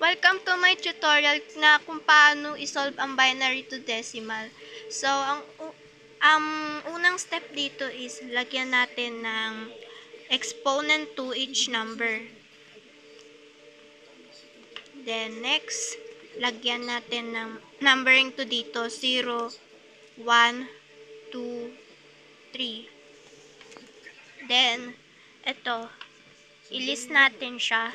Welcome to my tutorial na kung paano isolve ang binary to decimal. So, ang unang step dito is lagyan natin ng exponent to each number. Then, next, lagyan natin ng numbering to dito, 0, 1, 2, 3. Then, ito, i-list natin siya.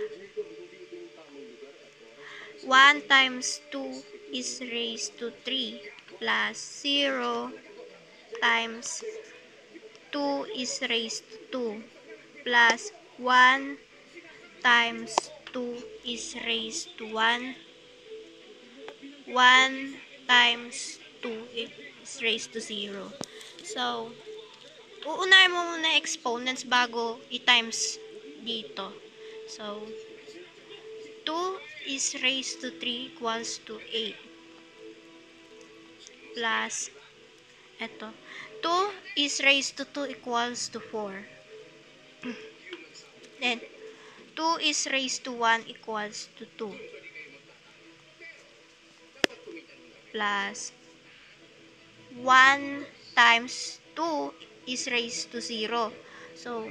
1 times 2 is raised to 3 plus 0 times 2 is raised to 2 plus 1 times 2 is raised to 1. 1 times 2 is raised to 0. So, uunahin mo muna exponents bago i-times dito. So, 2 is raised to 3 equals to 8 plus eto 2 is raised to 2 equals to 4. Then 2 is raised to 1 equals to 2 plus 1 times 2 is raised to 0. So,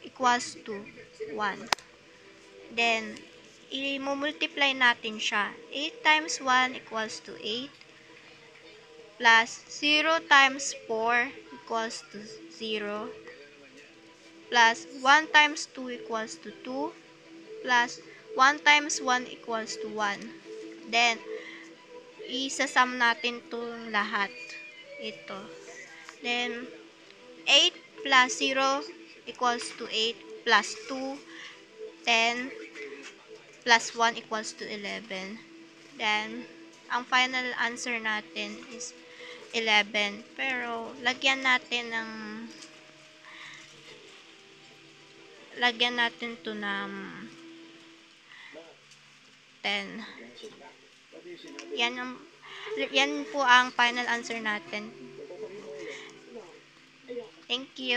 equals to 1. Then, i-multiply natin siya. 8 times 1 equals to 8 plus 0 times 4 equals to 0 plus 1 times 2 equals to 2 plus 1 times 1 equals to 1. Then, isasum natin itong lahat. Ito. Then, 8 plus 0 equals to 8 plus 2, 10 plus 1 equals to 11. Then, ang final answer natin is 11. Pero, lagyan natin to ng 10. Yan po ang final answer natin. Thank you.